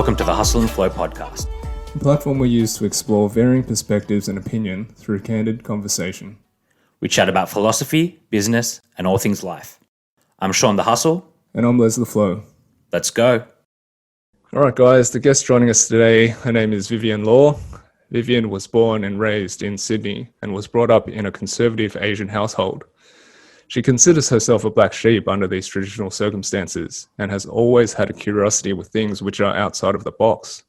Welcome to the Hustle and Flow podcast. A platform we use to explore varying perspectives and opinion through candid conversation. We chat about philosophy, business, and all things life. I'm Shaun the Hustle. And I'm Les the Flow. Let's go. All right, guys, the guest joining us today, her name is Vivienne Law. Vivienne was born and raised in Sydney and was brought up in a conservative Asian household. She considers herself a black sheep under these traditional circumstances and has always had a curiosity with things which are outside of the box.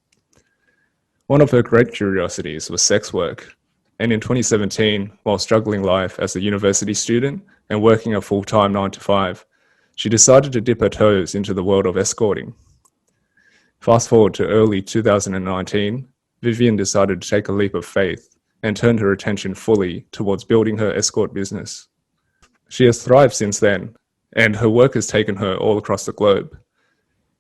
One of her great curiosities was sex work, and in 2017, while struggling life as a university student and working a full-time 9-to-5, she decided to dip her toes into the world of escorting. Fast forward to early 2019, Vivienne decided to take a leap of faith and turned her attention fully towards building her escort business. She has thrived since then, and her work has taken her all across the globe.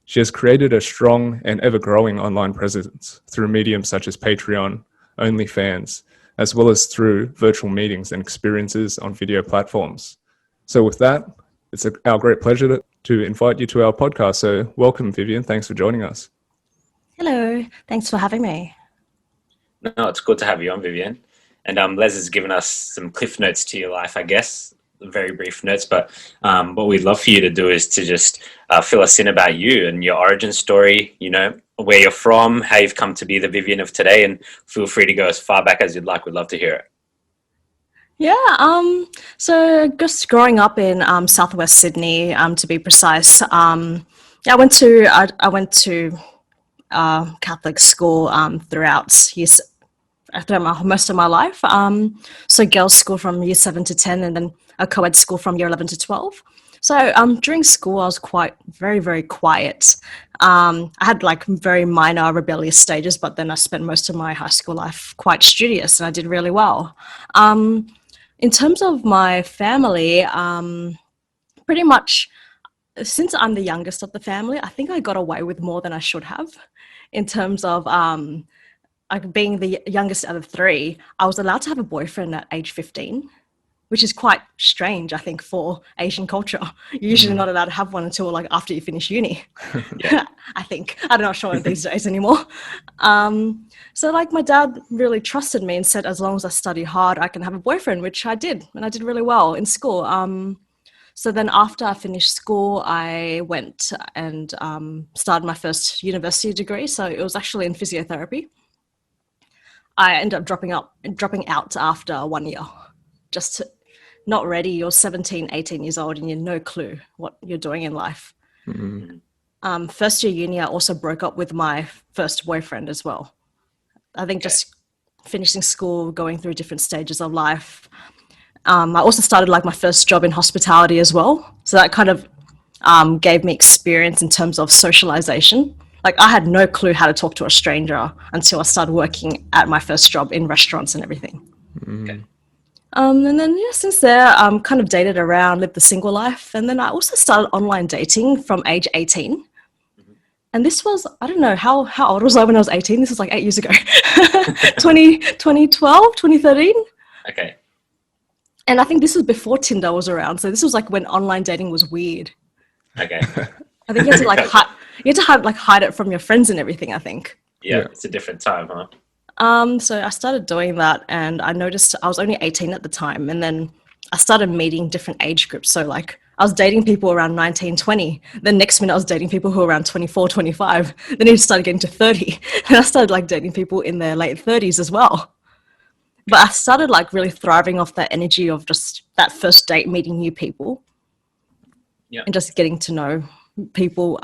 She has created a strong and ever-growing online presence through mediums such as Patreon, OnlyFans, as well as through virtual meetings and experiences on video platforms. So with that, it's our great pleasure to invite you to our podcast. So welcome, Vivienne. Thanks for joining us. Hello. Thanks for having me. No, it's good to have you on, Vivienne. And Les has given us some cliff notes to your life, I guess. Very brief notes, but what we'd love for you to do is to just fill us in about you and your origin story, you know, where you're from, how you've come to be the Vivienne of today, and feel free to go as far back as you'd like. We'd love to hear it. Yeah, so just growing up in southwest Sydney, to be precise, I went to Catholic school throughout most of my life. So girls' school from year 7 to 10, and then a co-ed school from year 11 to 12. So during school, I was very, very quiet. I had like very minor rebellious stages, but then I spent most of my high school life quite studious, and I did really well. In terms of my family, pretty much since I'm the youngest of the family, I think I got away with more than I should have in terms of like being the youngest out of 3. I was allowed to have a boyfriend at age 15, which is quite strange, I think, for Asian culture. You're usually not allowed to have one until like after you finish uni. I think. I'm not sure these days anymore. So like my dad really trusted me and said, as long as I study hard, I can have a boyfriend, which I did. And I did really well in school. So then after I finished school, I went and started my first university degree. So it was actually in physiotherapy. I ended up dropping out after 1 year. Just not ready. You're 17, 18 years old and you have no clue what you're doing in life. Mm-hmm. First year uni, I also broke up with my first boyfriend as well. I think just finishing school, going through different stages of life. I also started like my first job in hospitality as well. So that kind of gave me experience in terms of socialization. Like I had no clue how to talk to a stranger until I started working at my first job in restaurants and everything. Mm-hmm. And then since there, kind of dated around, lived the single life. And then I also started online dating from age 18. And this was, I don't know, how old was I when I was 18? This was like 8 years ago. 2012, 2013. Okay. And I think this was before Tinder was around. So this was like when online dating was weird. Okay. I think you had to like hide it from your friends and everything, I think. Yeah, it's a different time, huh? So I started doing that, and I noticed I was only 18 at the time, and then I started meeting different age groups. So like I was dating people around 19, 20. Then next minute I was dating people who were around 24, 25. Then it started getting to 30. And I started like dating people in their late 30s as well. But I started like really thriving off that energy of just that first date, meeting new people. Yeah. And just getting to know people.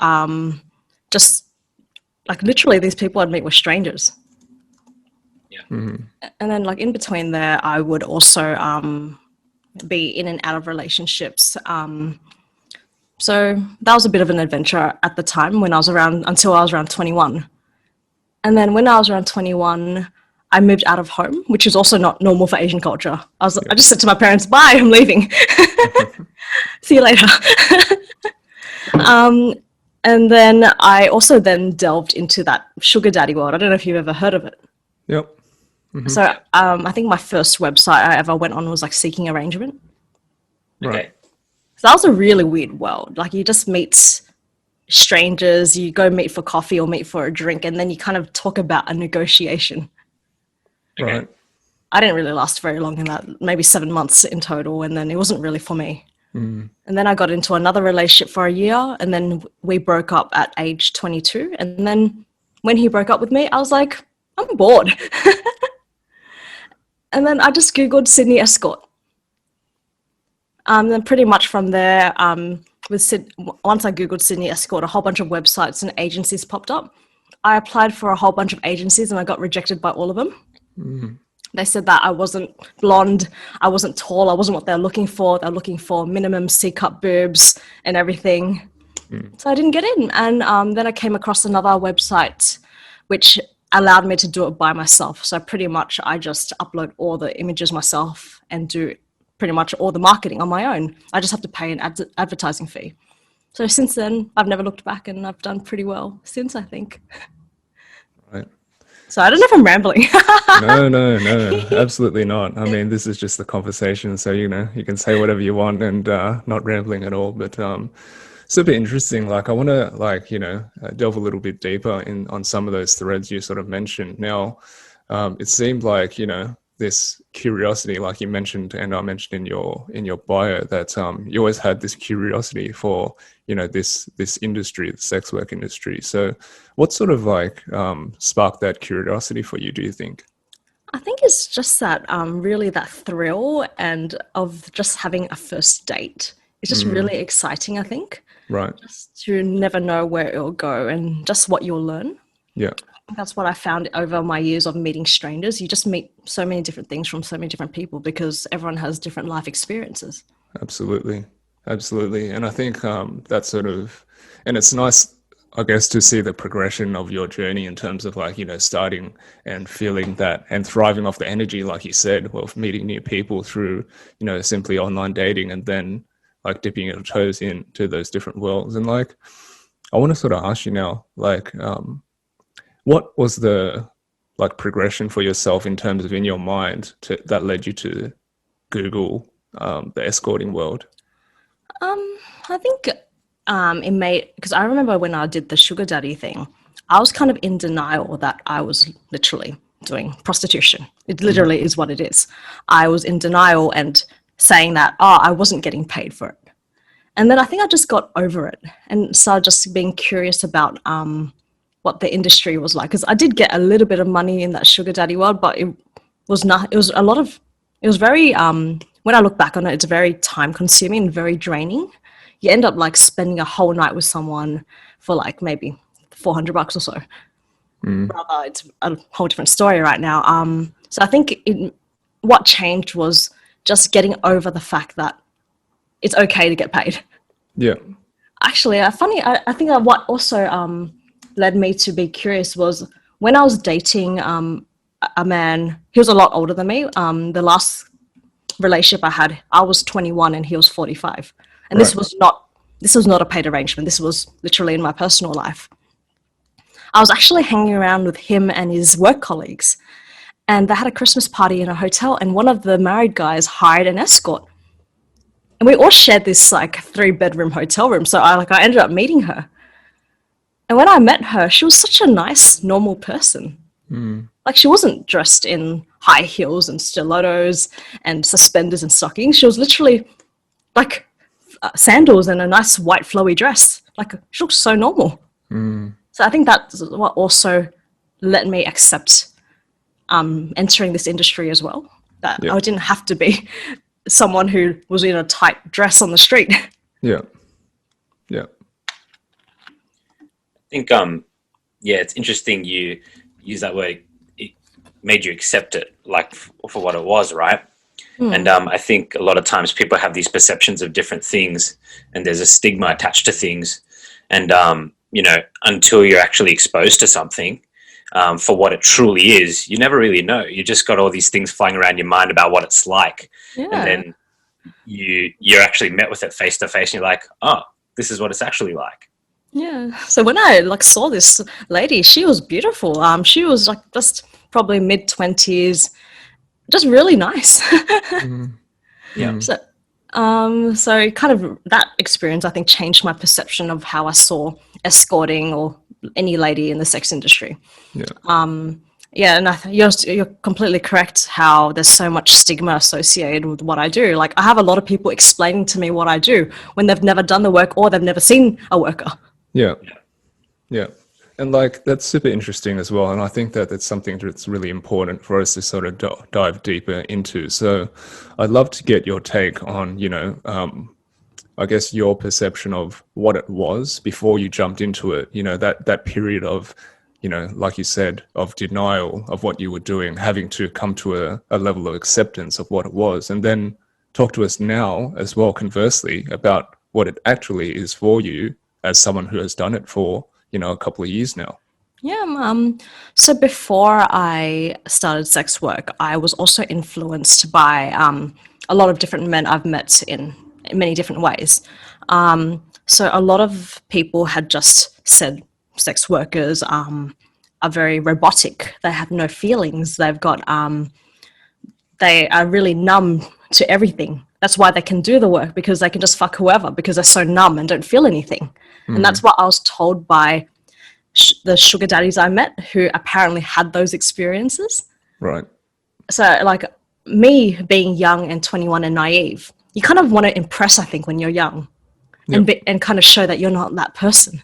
Just like literally these people I'd meet were strangers. Yeah. Mm-hmm. And then like in between there, I would also be in and out of relationships. So that was a bit of an adventure at the time until I was around 21. And then when I was around 21, I moved out of home, which is also not normal for Asian culture. I just said to my parents, bye, I'm leaving. See you later. And then I also then delved into that sugar daddy world. I don't know if you've ever heard of it. Yep. Mm-hmm. So I think my first website I ever went on was like Seeking Arrangement. Okay. So that was a really weird world. Like you just meet strangers, you go meet for coffee or meet for a drink, and then you kind of talk about a negotiation. Right. I didn't really last very long in that, maybe 7 months in total, and then it wasn't really for me. And then I got into another relationship for a year, and then we broke up at age 22. And then when he broke up with me, I was like, I'm bored. And then I just Googled Sydney escort. Then pretty much from there, once I Googled Sydney escort, a whole bunch of websites and agencies popped up. I applied for a whole bunch of agencies and I got rejected by all of them. They said that I wasn't blonde, I wasn't tall, I wasn't what they're looking for. They're looking for minimum C-cup boobs and everything. So I didn't get in. And then I came across another website which allowed me to do it by myself. So pretty much I just upload all the images myself and do pretty much all the marketing on my own. I just have to pay an advertising fee. So since then, I've never looked back, and I've done pretty well since, I think. Right. So I don't know if I'm rambling. No, absolutely not. I mean, this is just the conversation, so you can say whatever you want and not rambling at all. But super interesting. Like, I want to delve a little bit deeper on some of those threads you sort of mentioned. Now, it seemed like this curiosity, like you mentioned, and I mentioned in your bio, that you always had this curiosity for this industry, the sex work industry. So what sort of sparked that curiosity for you, do you think? I think it's just that really that thrill and of just having a first date. It's just really exciting, I think. Right. Just to never know where it'll go and just what you'll learn. Yeah. That's what I found over my years of meeting strangers. You just meet so many different things from so many different people because everyone has different life experiences. Absolutely. And I think that sort of, and it's nice, I guess, to see the progression of your journey in terms of starting and feeling that and thriving off the energy, like you said, of meeting new people through, simply online dating, and then dipping your toes into those different worlds. And I want to sort of ask you now, what was the progression for yourself in terms of in your mind that led you to Google the escorting world? I think it made, because I remember when I did the sugar daddy thing, I was kind of in denial that I was literally doing prostitution. It literally is what it is. I was in denial and saying that, I wasn't getting paid for it. And then I think I just got over it and started just being curious about what the industry was like, because I did get a little bit of money in that sugar daddy world, but it was very when I look back on it, it's very time consuming and very draining. You end up spending a whole night with someone for maybe $400 or so. Rather, it's a whole different story right now. So I think what changed was just getting over the fact that it's okay to get paid. Yeah. Actually, I think what also led me to be curious was when I was dating a man. He was a lot older than me. The last relationship I had, I was 21 and he was 45, and this was not a paid arrangement. This was literally in my personal life. I was actually hanging around with him and his work colleagues, and they had a Christmas party in a hotel, and one of the married guys hired an escort, and we all shared this 3-bedroom hotel room. So I ended up meeting her. And when I met her, she was such a nice, normal person. She wasn't dressed in high heels and stilettos and suspenders and stockings. She was literally sandals and a nice white flowy dress. She looked so normal. So I think that's what also let me accept entering this industry as well. That I didn't have to be someone who was in a tight dress on the street. Yeah. I think, it's interesting you use that word, it made you accept it, for what it was, right? And I think a lot of times people have these perceptions of different things, and there's a stigma attached to things. And, until you're actually exposed to something for what it truly is, you never really know. You just got all these things flying around your mind about what it's like. Yeah. And then you're actually met with it face to face, and you're like, oh, this is what it's actually like. Yeah. So when I saw this lady, she was beautiful. She was just probably mid-20s, just really nice. Yeah. So So kind of that experience, I think, changed my perception of how I saw escorting or any lady in the sex industry. Yeah. Yeah, and you're completely correct how there's so much stigma associated with what I do. Like, I have a lot of people explaining to me what I do when they've never done the work or they've never seen a worker. Yeah. Yeah. And like, that's super interesting as well. And I think that that's something that's really important for us to sort of dive deeper into. So I'd love to get your take on, I guess your perception of what it was before you jumped into it, that period of, like you said, of denial of what you were doing, having to come to a level of acceptance of what it was. And then talk to us now as well, conversely, about what it actually is for you as someone who has done it for, a couple of years now. Yeah, so before I started sex work, I was also influenced by a lot of different men I've met in many different ways. So a lot of people had just said sex workers are very robotic. They have no feelings. They are really numb to everything. That's why they can do the work, because they can just fuck whoever, because they're so numb and don't feel anything. And that's what I was told by the sugar daddies I met, who apparently had those experiences. Right. So, like, me being young and 21 and naive, you kind of want to impress, I think, when you're young, and kind of show that you're not that person.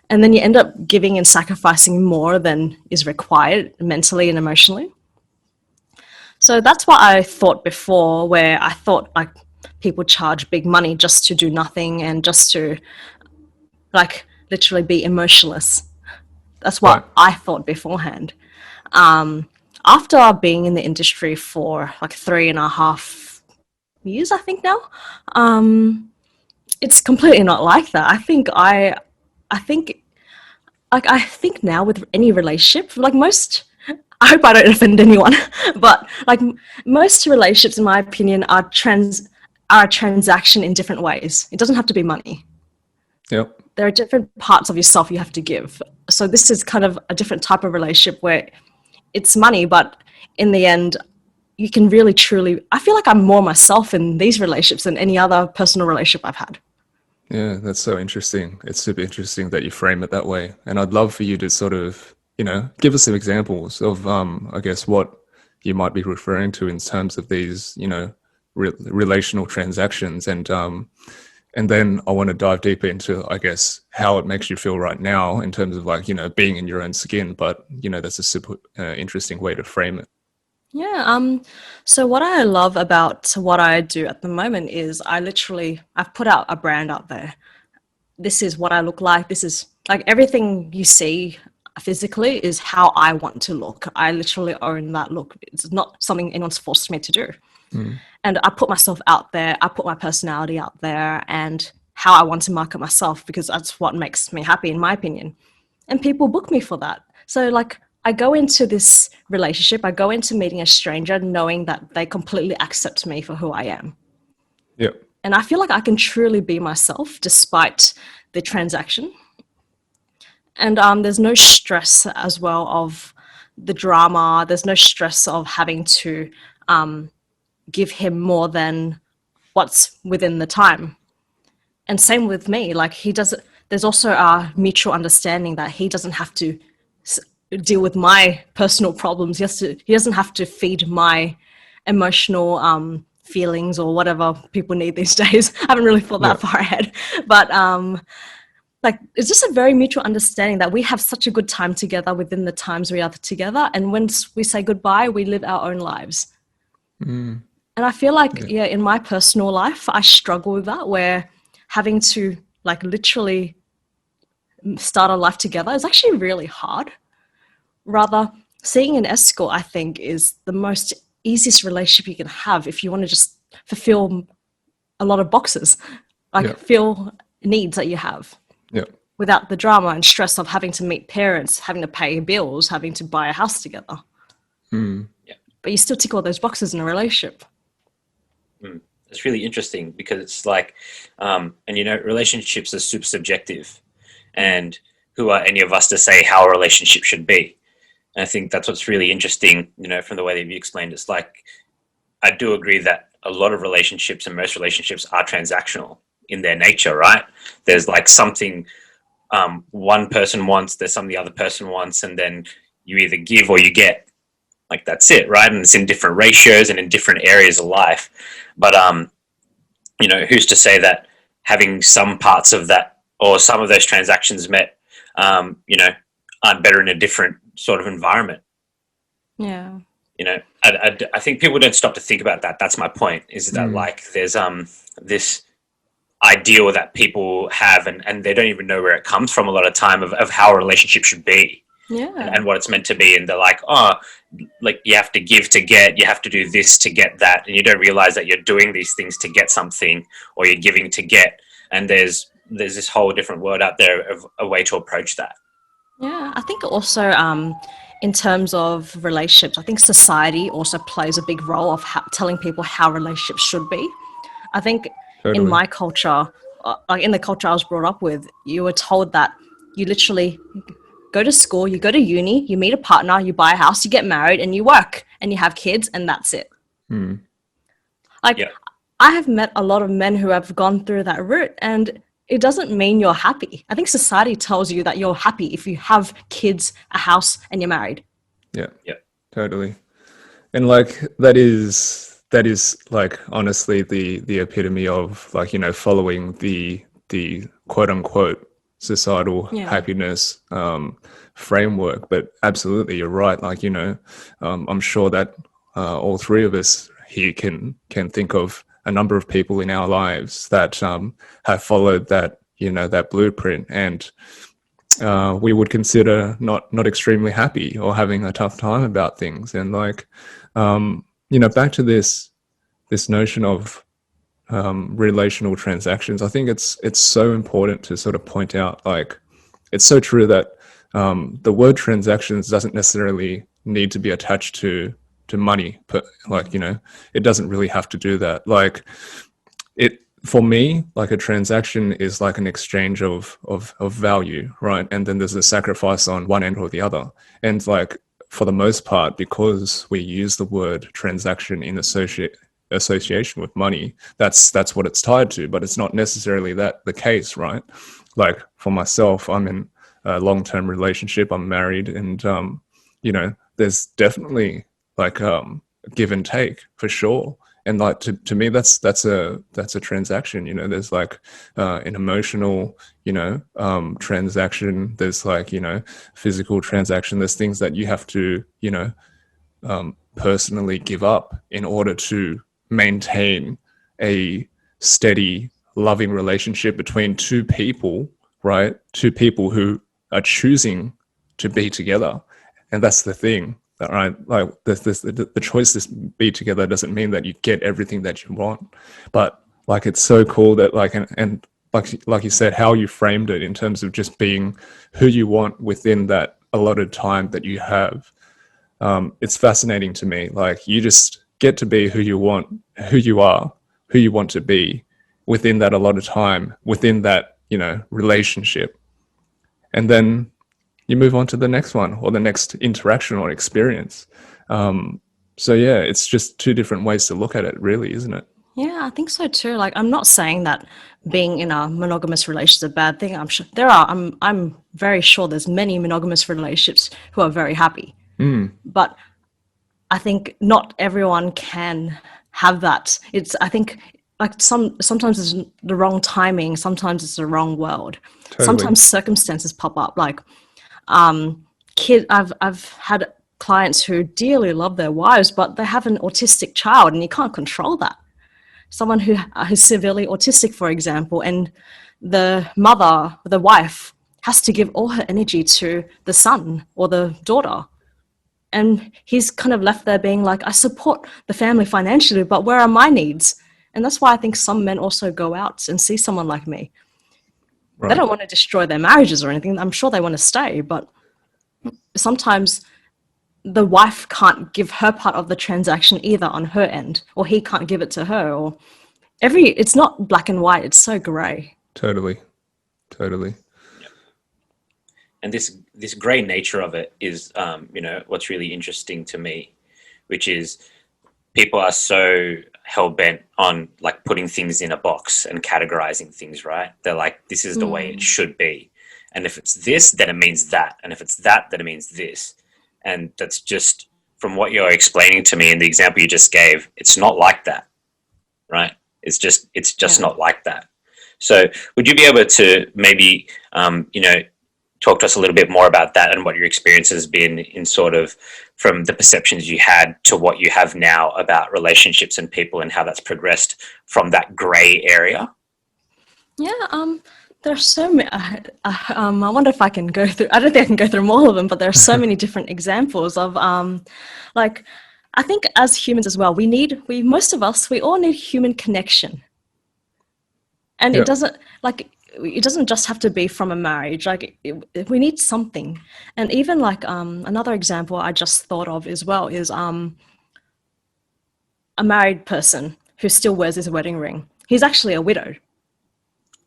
And then you end up giving and sacrificing more than is required mentally and emotionally. So that's what I thought before, where I thought like people charge big money just to do nothing and just to like literally be emotionless. That's what I thought beforehand. After being in the industry for like 3.5 years, I think now, it's completely not like that. I think now with any relationship, like I hope I don't offend anyone, but like most relationships, in my opinion, are a transaction in different ways. It doesn't have to be money. Yep. There are different parts of yourself you have to give. So this is kind of a different type of relationship where it's money, but in the end, you can really truly, I feel like I'm more myself in these relationships than any other personal relationship I've had. Yeah, that's so interesting. It's super interesting that you frame it that way. And I'd love for you to sort of, give us some examples of, I guess, what you might be referring to in terms of these, relational transactions. And then I want to dive deeper into, I guess, how it makes you feel right now in terms of like, being in your own skin. But, that's a super interesting way to frame it. Yeah. So what I love about what I do at the moment is I've put out a brand out there. This is what I look like. This is like everything you see physically is how I want to look. I literally own that look. It's not something anyone's forced me to do. And I put myself out there. I put my personality out there and how I want to market myself, because that's what makes me happy, in my opinion. And people book me for that. So like, I go into this relationship, I go into meeting a stranger knowing that they completely accept me for who I am. Yeah. And I feel like I can truly be myself despite the transaction. And there's no stress as well of the drama. There's no stress of having to give him more than what's within the time. And same with me, like there's also a mutual understanding that he doesn't have to deal with my personal problems. He doesn't have to feed my emotional feelings or whatever people need these days. I haven't really thought that far ahead, but like it's just a very mutual understanding that we have such a good time together within the times we are together, and when we say goodbye, we live our own lives. And I feel like in my personal life I struggle with that, where having to like literally start a life together is actually really hard. Rather, seeing an escort, I think, is the most easiest relationship you can have if you want to just fulfill a lot of boxes, like fill needs that you have without the drama and stress of having to meet parents, having to pay bills, having to buy a house together. But you still tick all those boxes in a relationship. It's really interesting because it's like, and relationships are super subjective, and who are any of us to say how a relationship should be? And I think that's what's really interesting, from the way that you explained. It's like, I do agree that a lot of relationships and most relationships are transactional in their nature, right? There's like something one person wants, there's something the other person wants, and then you either give or you get. Like that's it, right? And it's in different ratios and in different areas of life. But who's to say that having some parts of that or some of those transactions met, aren't better in a different sort of environment? Yeah. I think people don't stop to think about that. That's my point. Is that like there's this ideal that people have, and they don't even know where it comes from a lot of time of how a relationship should be. Yeah. And what it's meant to be, and they're like, oh, like you have to give to get, you have to do this to get that, and you don't realize that you're doing these things to get something, or you're giving to get, and there's this whole different word out there of a way to approach that. Yeah, I think also in terms of relationships, I think society also plays a big role of telling people how relationships should be. I think in my culture, like in the culture I was brought up with, you were told that you literally go to school, you go to uni, you meet a partner, you buy a house, you get married, and you work, and you have kids, and that's it. Like, I have met a lot of men who have gone through that route, and it doesn't mean you're happy. I think society tells you that you're happy if you have kids, a house, and you're married. Yeah, totally. And like that is like honestly the epitome of like, following the quote unquote societal happiness framework. But absolutely, you're right. Like, I'm sure that all three of us here can think of a number of people in our lives that have followed that, that blueprint, and we would consider not extremely happy or having a tough time about things. And like, back to this notion of relational transactions, I think it's so important to sort of point out, like, it's so true that the word transactions doesn't necessarily need to be attached to money, but like, it doesn't really have to do that. Like, for me, like a transaction is like an exchange of value, right? And then there's a sacrifice on one end or the other. And like, for the most part, because we use the word transaction in association with money, that's what it's tied to, but it's not necessarily that the case, right? Like for myself, I'm in a long-term relationship, I'm married, and there's definitely like give and take for sure. And like to me, that's a transaction. There's like an emotional, transaction. There's like, physical transaction. There's things that you have to, personally give up in order to maintain a steady, loving relationship between two people, right? Two people who are choosing to be together. And that's the thing. Right, like the choice to be together doesn't mean that you get everything that you want, but like it's so cool that like and like you said, how you framed it in terms of just being who you want within that allotted time that you have. It's fascinating to me. Like, you just get to be who you want, who you are, who you want to be within that allotted time, within that relationship, and then you move on to the next one or the next interaction or experience. So yeah, it's just two different ways to look at it, really, isn't it? Yeah, I think so too. Like, I'm not saying that being in a monogamous relationship is a bad thing. I'm sure there are. I'm very sure there's many monogamous relationships who are very happy. But I think not everyone can have that. I think like sometimes it's the wrong timing. Sometimes it's the wrong world. Totally. Sometimes circumstances pop up. Like, I've had clients who dearly love their wives, but they have an autistic child, and you can't control that. Someone who's severely autistic, for example, and the mother, the wife, has to give all her energy to the son or the daughter. And he's kind of left there being like, I support the family financially, but where are my needs? And that's why I think some men also go out and see someone like me. Right. They don't want to destroy their marriages or anything. I'm sure they want to stay, but sometimes the wife can't give her part of the transaction either on her end, or he can't give it to her, or it's not black and white. It's so gray. Totally. And this gray nature of it is, what's really interesting to me, which is people are so hell-bent on like putting things in a box and categorizing things, right? They're like, this is the way it should be. And if it's this, then it means that. And if it's that, then it means this. And that's just, from what you're explaining to me in the example you just gave, it's not like that, right? It's just not like that. So would you be able to maybe, talk to us a little bit more about that and what your experience has been in sort of from the perceptions you had to what you have now about relationships and people and how that's progressed from that gray area? Yeah, there's so many. I wonder if I can go through. I don't think I can go through all of them, but there are so many different examples of, like, I think as humans as well, most of us, we all need human connection, and it doesn't just have to be from a marriage. Like, we need something, and even like another example I just thought of as well is a married person who still wears his wedding ring. He's actually a widow.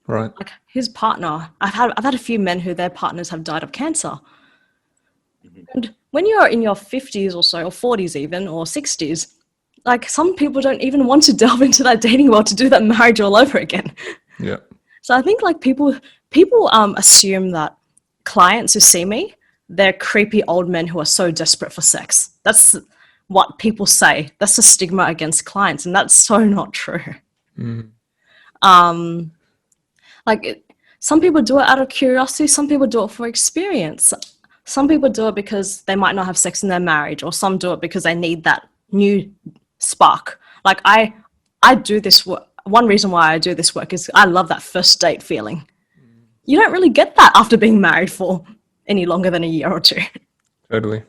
Right. Like his partner, I've had a few men who their partners have died of cancer. And when you're in your 50s or so, or 40s even, or 60s, like some people don't even want to delve into that dating world to do that marriage all over again. Yeah. So I think like people assume that clients who see me, they're creepy old men who are so desperate for sex. That's what people say. That's the stigma against clients, and that's so not true. Some people do it out of curiosity. Some people do it for experience. Some people do it because they might not have sex in their marriage, or some do it because they need that new spark. Like I do this work. One reason why I do this work is I love that first date feeling. You don't really get that after being married for any longer than a year or two. Totally.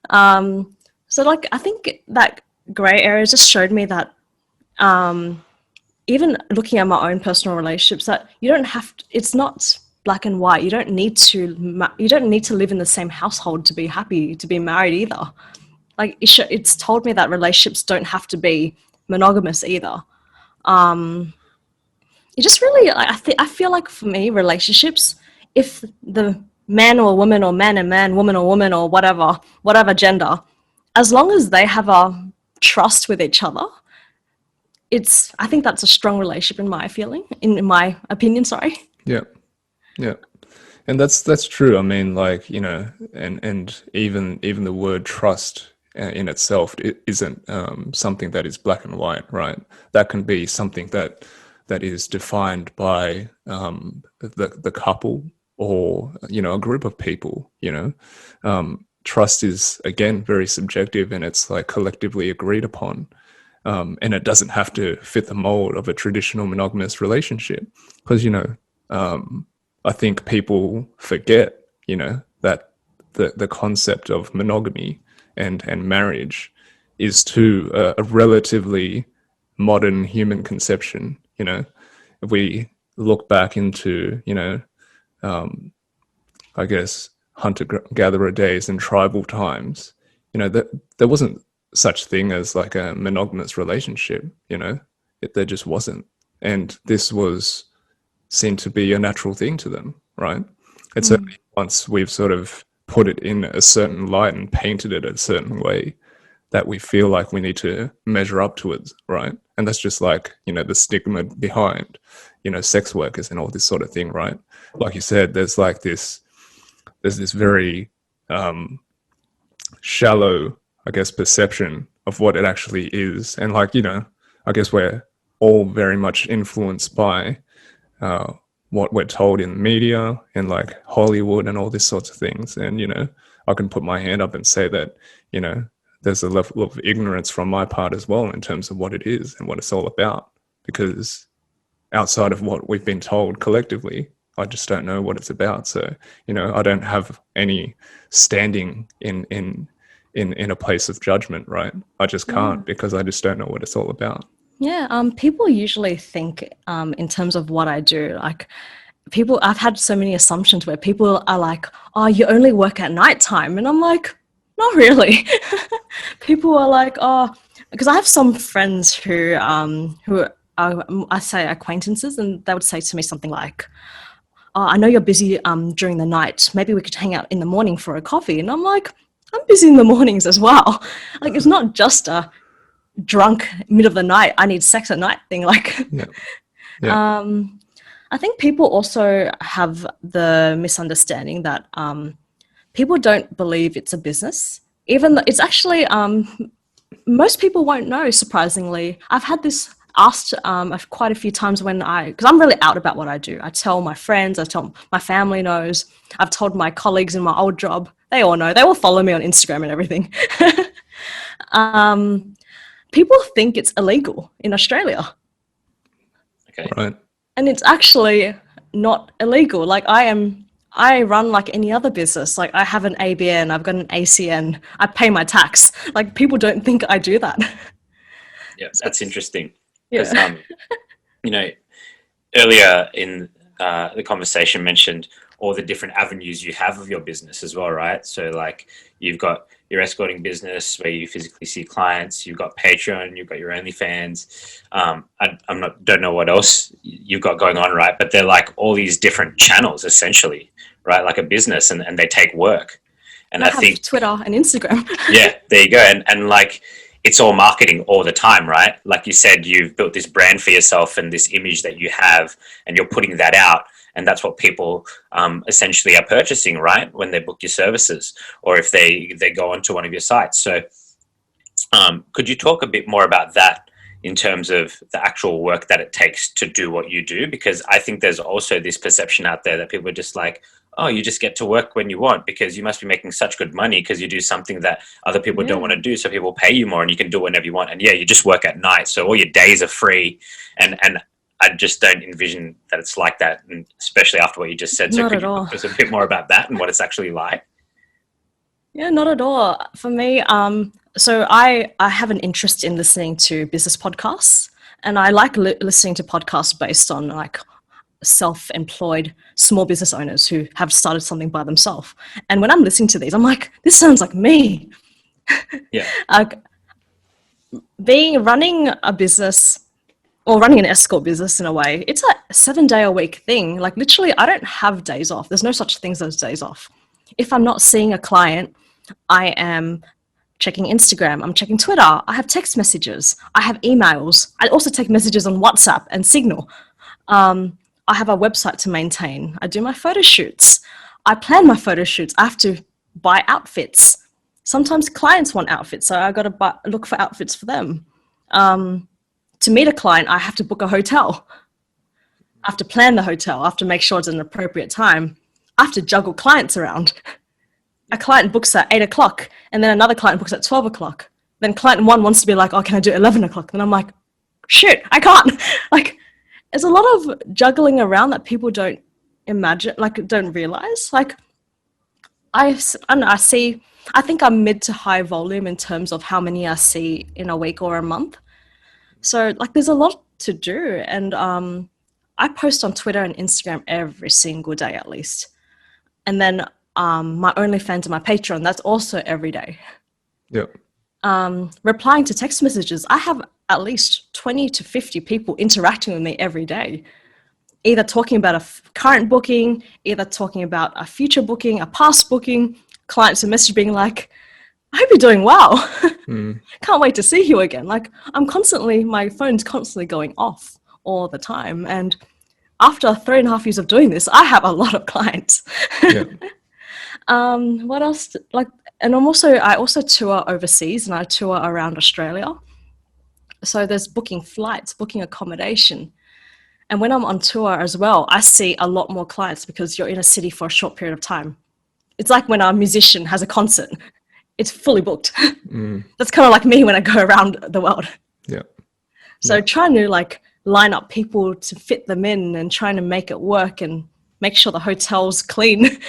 So like, I think that gray area just showed me that, even looking at my own personal relationships, that you don't have to, it's not black and white. You don't need to live in the same household to be happy to be married either. Like it's told me that relationships don't have to be monogamous either. It just really, I feel like for me, relationships, if the man or woman or man and man, woman or woman or whatever gender, as long as they have a trust with each other, I think that's a strong relationship in my opinion, sorry. Yeah. Yeah. And that's true. I mean, like, and even the word trust in itself, it isn't something that is black and white, right? That can be something that is defined by the couple or, a group of people, Trust is, again, very subjective, and it's like collectively agreed upon. And it doesn't have to fit the mold of a traditional monogamous relationship. Because, I think people forget, that the concept of monogamy and marriage is to a relatively modern human conception. If we look back into, I guess, hunter-gatherer days and tribal times, there wasn't such thing as like a monogamous relationship, there just wasn't. And this was seen to be a natural thing to them, right? And so once we've sort of put it in a certain light and painted it a certain way, that we feel like we need to measure up to it, right? And that's just like, the stigma behind, sex workers and all this sort of thing, right? Like you said, there's this very shallow, I guess, perception of what it actually is. And like, I guess we're all very much influenced by what we're told in the media and like Hollywood and all these sorts of things. And, I can put my hand up and say that, there's a level of ignorance from my part as well in terms of what it is and what it's all about. Because outside of what we've been told collectively, I just don't know what it's about. So, I don't have any standing in a place of judgment, right? I just can't because I just don't know what it's all about. Yeah, people usually think in terms of what I do. Like, I've had so many assumptions where people are like, "Oh, you only work at nighttime," and I'm like, "Not really." People are like, "Oh," because I have some friends who are, I say, acquaintances, and they would say to me something like, "Oh, I know you're busy during the night. Maybe we could hang out in the morning for a coffee." And I'm like, "I'm busy in the mornings as well." Like, it's not just a drunk middle of the night, I need sex at night thing. Like, Yeah. Yeah. I think people also have the misunderstanding that people don't believe it's a business, even though it's actually, most people won't know, surprisingly. I've had this asked quite a few times because I'm really out about what I do. I tell my friends, I tell my family knows, I've told my colleagues in my old job, they all know, they all follow me on Instagram and everything. People think it's illegal in Australia. Okay. Right. And it's actually not illegal. Like I run like any other business. Like I have an ABN, I've got an ACN, I pay my tax. Like people don't think I do that. Yeah, that's interesting. Yeah. Because, you know, earlier in the conversation mentioned all the different avenues you have of your business as well, right? So like you've got your escorting business where you physically see clients, you've got Patreon, you've got your OnlyFans. Don't know what else you've got going on, right? But they're like all these different channels essentially, right? Like a business, and they take work. And I I have think Twitter and Instagram. yeah, there you go. And like it's all marketing all the time, right? Like you said, you've built this brand for yourself and this image that you have, and you're putting that out. And that's what people essentially are purchasing, right? When they book your services or if they go onto one of your sites. So could you talk a bit more about that in terms of the actual work that it takes to do what you do? Because I think there's also this perception out there that people are just like, oh, you just get to work when you want because you must be making such good money because you do something that other people don't want to do. So people pay you more and you can do whenever you want. And yeah, you just work at night. So all your days are free. And I just don't envision that it's like that. And especially after what you just said. So Not could at you all. talk to us a bit more about that and what it's actually like? Yeah, not at all. For me, so I have an interest in listening to business podcasts, and I like listening to podcasts based on like self-employed small business owners who have started something by themselves. And when I'm listening to these, I'm like, this sounds like me. Yeah. Running a business or running an escort business in a way, it's a 7-day-a-week thing. Like literally, I don't have days off. There's no such things as days off. If I'm not seeing a client, I am checking Instagram, I'm checking Twitter, I have text messages, I have emails, I also take messages on WhatsApp and Signal. I have a website to maintain, I do my photo shoots, I plan my photo shoots, I have to buy outfits. Sometimes clients want outfits, so I got to look for outfits for them. To meet a client, I have to book a hotel. I have to plan the hotel, I have to make sure it's an appropriate time. I have to juggle clients around. A client books at 8 o'clock and then another client books at 12 o'clock. Then client one wants to be like, oh, can I do 11 o'clock? Then I'm like, shit, I can't. Like, there's a lot of juggling around that people don't imagine, like don't realize. Like, I don't know, I think I'm mid to high volume in terms of how many I see in a week or a month. So like there's a lot to do. And I post on Twitter and Instagram every single day at least. And then my OnlyFans and my Patreon, that's also every day. Yep. Replying to text messages, I have at least 20 to 50 people interacting with me every day, either talking about a current booking, either talking about a future booking, a past booking, clients who message being like, I hope you're doing well. Can't wait to see you again. Like my phone's constantly going off all the time. And after 3.5 years of doing this, I have a lot of clients. Yeah. What else? And I also tour overseas and I tour around Australia. So there's booking flights, booking accommodation. And when I'm on tour as well, I see a lot more clients because you're in a city for a short period of time. It's like when a musician has a concert, it's fully booked. That's kind of like me when I go around the world. Yeah. So trying to like line up people to fit them in and trying to make it work and make sure the hotel's clean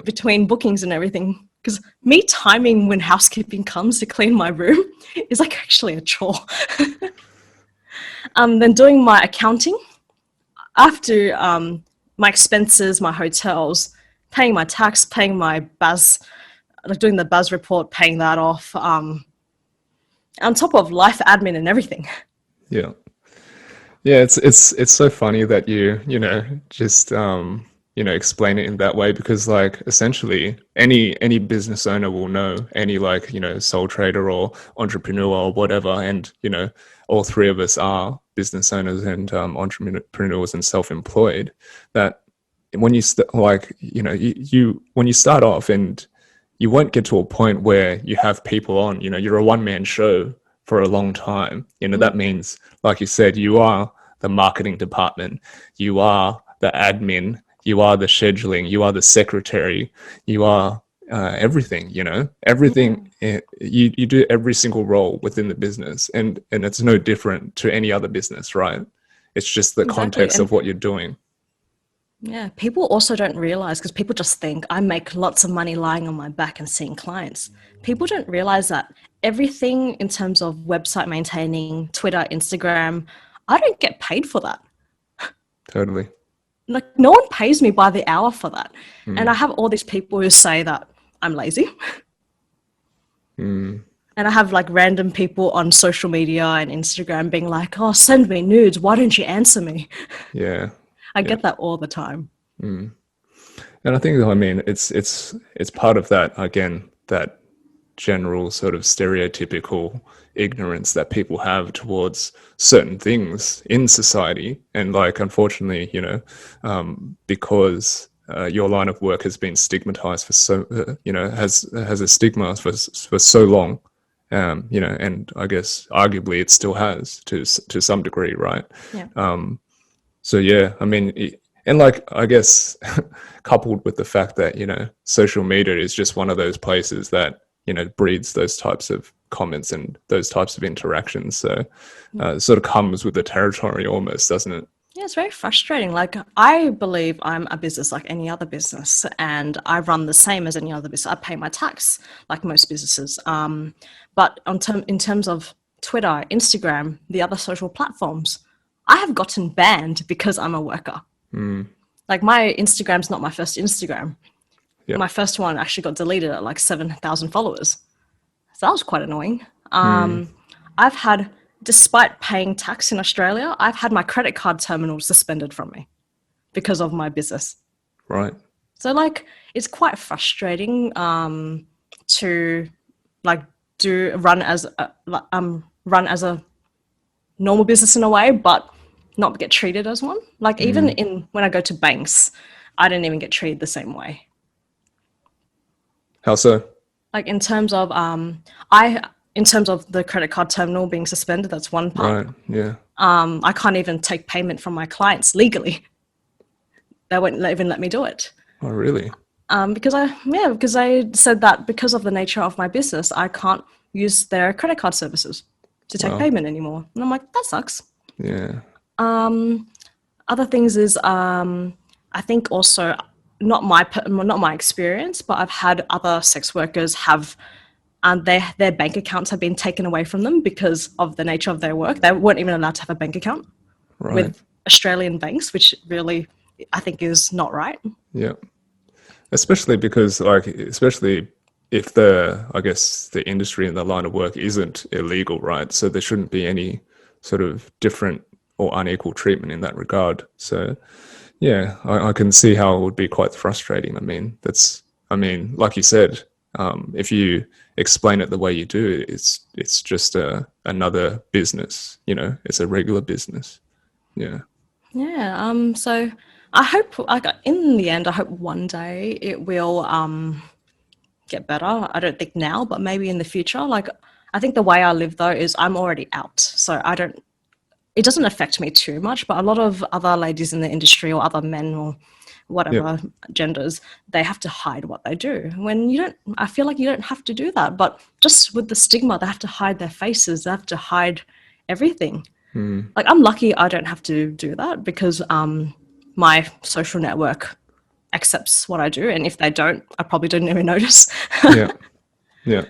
between bookings and everything. Because me timing when housekeeping comes to clean my room is like actually a chore. Then doing my accounting, after my expenses, my hotels, paying my tax, paying my BAS, like doing the BAS report, paying that off, on top of life admin and everything. Yeah. Yeah, it's so funny that you know, just explain it in that way, because like essentially any business owner will know, any like sole trader or entrepreneur or whatever, and all three of us are business owners and entrepreneurs and self-employed, that when you when you start off, and you won't get to a point where you have people on, you're a one-man show for a long time. That means, like you said, you are the marketing department, you are the admin, you are the scheduling, you are the secretary, you are everything. Everything. You do every single role within the business, and it's no different to any other business, right? It's just the context of what you're doing. Yeah, people also don't realize, because people just think I make lots of money lying on my back and seeing clients. People don't realize that everything in terms of website maintaining, Twitter, Instagram, I don't get paid for that. Totally. Like, no one pays me by the hour for that. And I have all these people who say that I'm lazy. And I have like random people on social media and Instagram being like, oh, send me nudes, why don't you answer me? Yeah. I get that all the time. And I think, it's part of that, again, that general sort of stereotypical ignorance that people have towards certain things in society. And like, unfortunately, because your line of work has been stigmatized for has a stigma for so long, and I guess arguably it still has to some degree, right? Yeah. So yeah, and like, I guess coupled with the fact that social media is just one of those places that breeds those types of comments and those types of interactions. So it sort of comes with the territory almost, doesn't it? Yeah, it's very frustrating. Like, I believe I'm a business like any other business, and I run the same as any other business. I pay my tax like most businesses. But in terms of Twitter, Instagram, the other social platforms, I have gotten banned because I'm a worker. Like, my Instagram's not my first Instagram. Yeah. My first one actually got deleted at like 7,000 followers. So that was quite annoying. I've had, despite paying tax in Australia, I've had my credit card terminal suspended from me because of my business. Right. So like, it's quite frustrating to like run as a normal business in a way, but not get treated as one. Like, even when I go to banks, I don't even get treated the same way. How so? Like, in terms of the credit card terminal being suspended, that's one part. Right. Yeah. I can't even take payment from my clients legally. They won't even let me do it. Oh, really? Because I said that because of the nature of my business, I can't use their credit card services to take payment anymore. And I'm like, that sucks. Yeah. Other things is, I think also, not my experience, but I've had other sex workers have, their bank accounts have been taken away from them because of the nature of their work. They weren't even allowed to have a bank account with Australian banks, which really, I think, is not right. Yeah. Especially because, especially if the industry and the line of work isn't illegal, right? So there shouldn't be any sort of different or unequal treatment in that regard. So yeah, I can see how it would be quite frustrating. Like you said, if you explain it the way you do, it's just another business. It's a regular business. Yeah. Yeah. So I hope, like, in the end, I hope one day it will get better. I don't think now, but maybe in the future. Like, I think the way I live though is I'm already out, so it doesn't affect me too much. But a lot of other ladies in the industry, or other men, or whatever genders, they have to hide what they do. When you don't, I feel like you don't have to do that. But just with the stigma, they have to hide their faces. They have to hide everything. Like, I'm lucky I don't have to do that because my social network accepts what I do, and if they don't, I probably didn't even notice. Yeah. Yeah.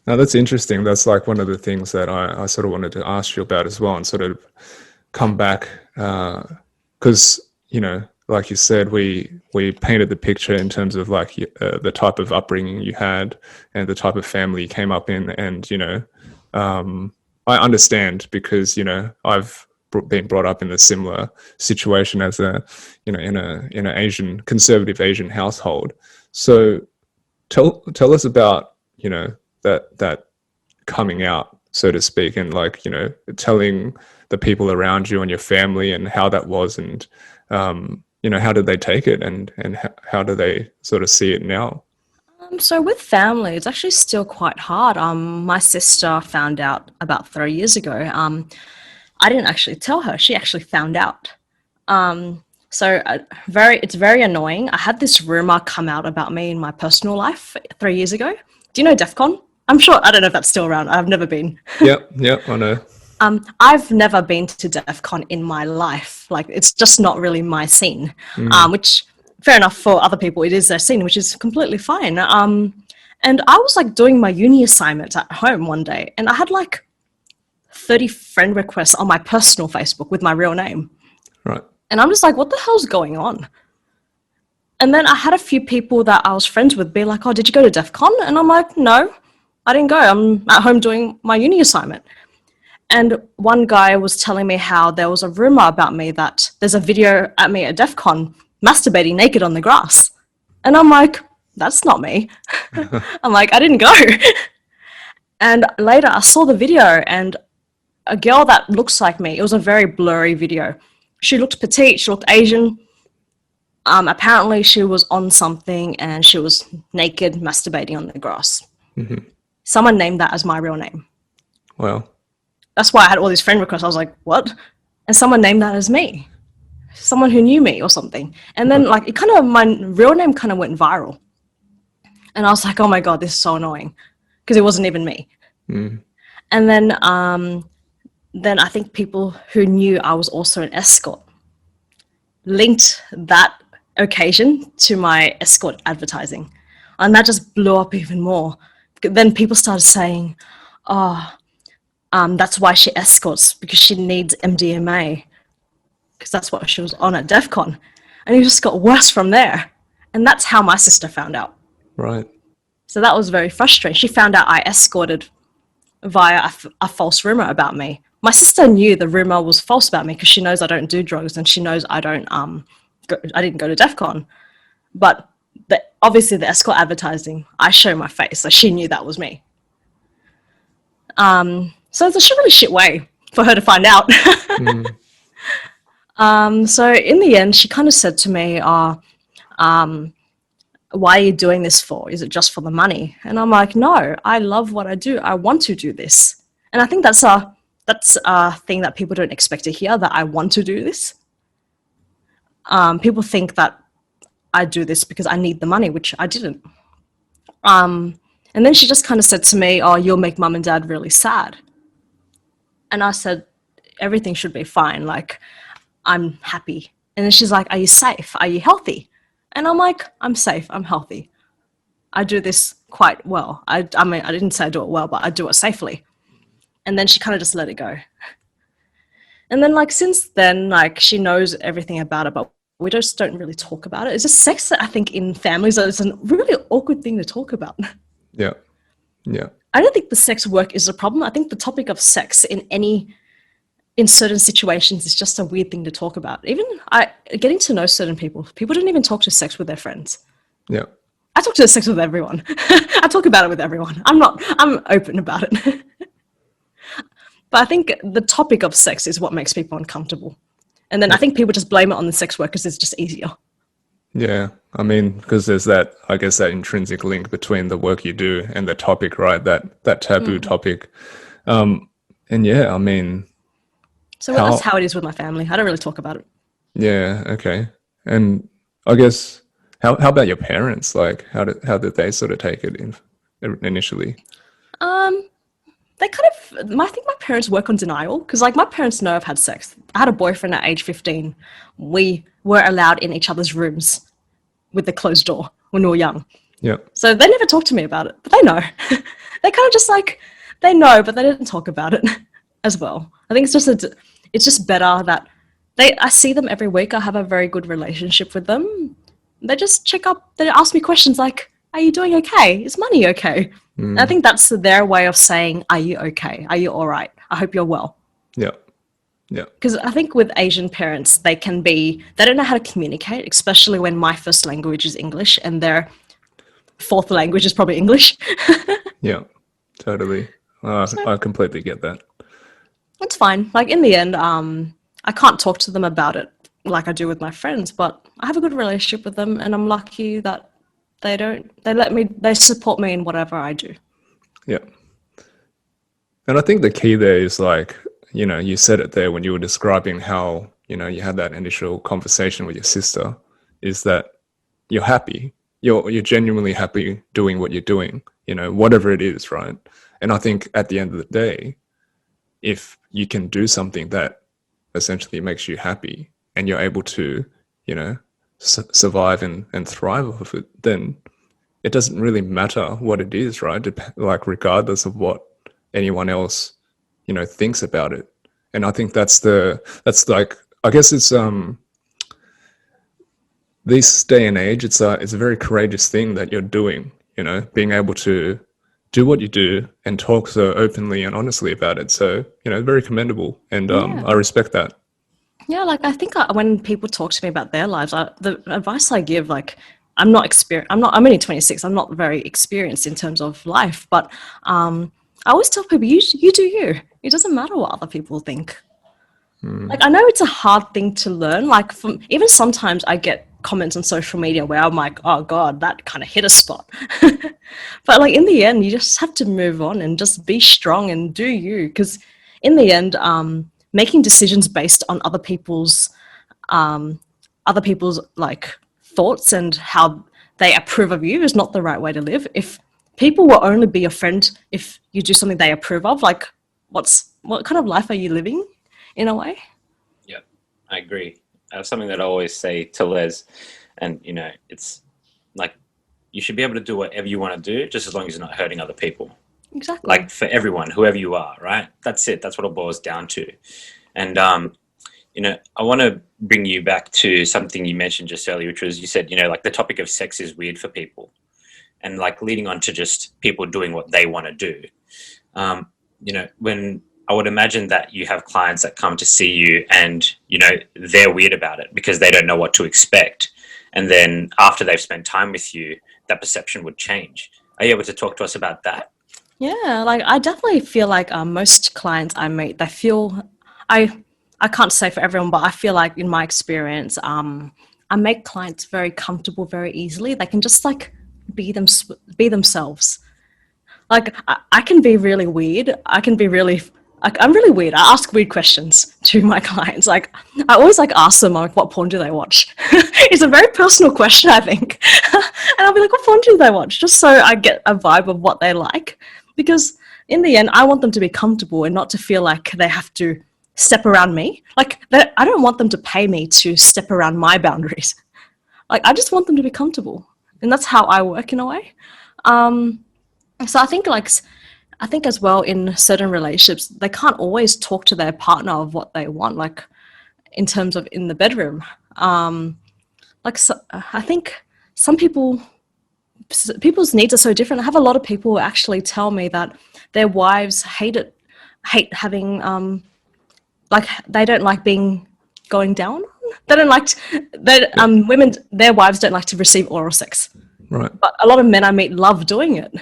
Now that's interesting. That's like one of the things that I sort of wanted to ask you about as well, and sort of come back, because like you said, we painted the picture in terms of like the type of upbringing you had and the type of family you came up in, and I understand because I've been brought up in a similar situation as a, in an Asian conservative Asian household. So tell us about, that coming out, so to speak, and like, telling the people around you and your family and how that was, and how did they take it, and how do they sort of see it now? So with family, it's actually still quite hard. My sister found out about 3 years ago. I didn't actually tell her; she actually found out. It's very annoying. I had this rumor come out about me in my personal life 3 years ago. Do you know DEF CON? I'm sure, I don't know if that's still around. I've never been. Yep, I know. I've never been to DEF CON in my life. Like, it's just not really my scene, which, fair enough, for other people, it is their scene, which is completely fine. And I was like doing my uni assignment at home one day, and I had like 30 friend requests on my personal Facebook with my real name. Right. And I'm just like, what the hell's going on? And then I had a few people that I was friends with be like, oh, did you go to DEF CON? And I'm like, no, I didn't go. I'm at home doing my uni assignment. And one guy was telling me how there was a rumor about me that there's a video at me at DEF CON masturbating naked on the grass. And I'm like, that's not me. I'm like, I didn't go. And later I saw the video, and a girl that looks like me, it was a very blurry video. She looked petite, she looked Asian. Apparently she was on something and she was naked masturbating on the grass. Mm-hmm. Someone named that as my real name. Wow. That's why I had all these friend requests. I was like, what? And someone named that as me. Someone who knew me or something. And then like my real name kind of went viral. And I was like, oh my God, this is so annoying. Because it wasn't even me. Mm. And then I think people who knew I was also an escort linked that occasion to my escort advertising. And that just blew up even more. Then people started saying, that's why she escorts, because she needs MDMA, because that's what she was on at DEF CON. And it just got worse from there. And that's how my sister found out. Right. So that was very frustrating. She found out I escorted via a false rumor about me. My sister knew the rumor was false about me because she knows I don't do drugs, and she knows I don't I didn't go to DEF CON. But obviously the escort advertising, I show my face, so she knew that was me. So it's a really shit way for her to find out. So in the end, she kind of said to me, why are you doing this for? Is it just for the money? And I'm like, no, I love what I do. I want to do this. And I think that's a thing that people don't expect to hear, that I want to do this. People think that I do this because I need the money, which I didn't. And then she just kind of said to me, oh, you'll make mum and dad really sad. And I said, everything should be fine. Like, I'm happy. And then she's like, are you safe? Are you healthy? And I'm like, I'm safe. I'm healthy. I do this quite well. I mean, I didn't say I do it well, but I do it safely. And then she kind of just let it go. And then, like, since then, like, she knows everything about it, but we just don't really talk about it. It's just sex that I think in families is a really awkward thing to talk about. Yeah. Yeah. I don't think the sex work is a problem. I think the topic of sex in certain situations is just a weird thing to talk about. Even getting to know certain people don't even talk to sex with their friends. Yeah. I talk to sex with everyone. I talk about it with everyone. I'm open about it. But I think the topic of sex is what makes people uncomfortable. And then I think people just blame it on the sex workers. It's just easier. Yeah. I mean, because there's that, I guess, that intrinsic link between the work you do and the topic, right? That taboo topic. And yeah, I mean. So that's how it is with my family. I don't really talk about it. Yeah. Okay. And I guess, how about your parents? Like, how did they sort of take it initially? They kind of, I think my parents work on denial, because like my parents know I've had sex. I had a boyfriend at age 15. We were allowed in each other's rooms with the closed door when we were young. Yeah. So they never talked to me about it, but they know. They kind of just like, they know, but they didn't talk about it as well. I think it's just better that I see them every week. I have a very good relationship with them. They just check up, they ask me questions like, are you doing okay? Is money okay? And I think that's their way of saying, are you okay? Are you all right? I hope you're well. Yeah. Yeah. Because I think with Asian parents, they don't know how to communicate, especially when my first language is English and their fourth language is probably English. Yeah. Totally. So I completely get that. it's fine. Like in the end, I can't talk to them about it like I do with my friends, but I have a good relationship with them, and I'm lucky that they support me in whatever I do. Yeah. And I think the key there is like, you said it there when you were describing how, you had that initial conversation with your sister, is that you're happy. You're genuinely happy doing what you're doing, whatever it is, right? And I think at the end of the day, if you can do something that essentially makes you happy and you're able to, survive and thrive off it, then it doesn't really matter what it is, right? Like regardless of what anyone else, thinks about it. And I think that's like, I guess it's this day and age, it's a very courageous thing that you're doing, being able to do what you do and talk so openly and honestly about it. So, very commendable, and Yeah. I respect that. Yeah, like I think when people talk to me about their lives, the advice I give, like I'm only 26. I'm not very experienced in terms of life, but I always tell people, you do you. It doesn't matter what other people think. Like I know it's a hard thing to learn. Like even sometimes I get comments on social media where I'm like, oh God, that kind of hit a spot. But like in the end, you just have to move on and just be strong and do you. Because in the end, making decisions based on other people's like thoughts and how they approve of you is not the right way to live. If people will only be your friend if you do something they approve of, like what kind of life are you living in a way? Yeah, I agree. Something that I always say to Les, and it's like you should be able to do whatever you want to do, just as long as you're not hurting other people. Exactly. Like for everyone, whoever you are, right? That's it. That's what it boils down to. And I want to bring you back to something you mentioned just earlier, which was you said, like the topic of sex is weird for people, and like leading on to just people doing what they want to do. When I would imagine that you have clients that come to see you and, they're weird about it because they don't know what to expect. And then after they've spent time with you, that perception would change. Are you able to talk to us about that? Yeah, like I definitely feel like most clients I meet, they feel I can't say for everyone, but I feel like in my experience, I make clients very comfortable very easily. They can just like be themselves. Like I can be really weird. I can be really like I'm really weird. I ask weird questions to my clients. Like I always like ask them like what porn do they watch? It's a very personal question, I think. And I'll be like, what porn do they watch? Just so I get a vibe of what they like. Because in the end, I want them to be comfortable and not to feel like they have to step around me. Like I don't want them to pay me to step around my boundaries. Like I just want them to be comfortable. And that's how I work in a way. So I think as well in certain relationships, they can't always talk to their partner of what they want, like in terms of in the bedroom. I think some people's needs are so different. I have a lot of people who actually tell me that their wives hate having, like they don't like being going down. They don't like women. Their wives don't like to receive oral sex. Right. But a lot of men I meet love doing it.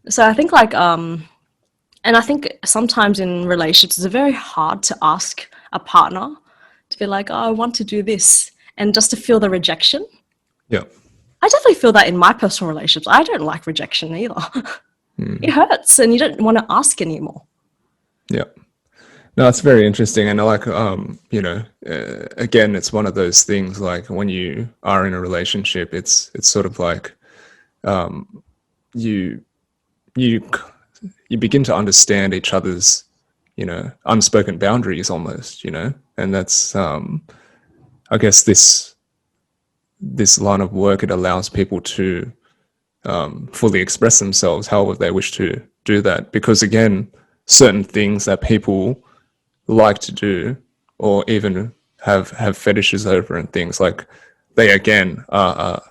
So I think and I think sometimes in relationships it's very hard to ask a partner to be like, oh, I want to do this, and just to feel the rejection. Yeah. I definitely feel that in my personal relationships. I don't like rejection either. It hurts and you don't want to ask anymore. Yeah. No, it's very interesting. And like, again, it's one of those things like when you are in a relationship, it's sort of like you begin to understand each other's, unspoken boundaries almost, and that's, I guess this line of work, it allows people to fully express themselves however they wish to do that. Because again, certain things that people like to do or even have fetishes over and things like, they again are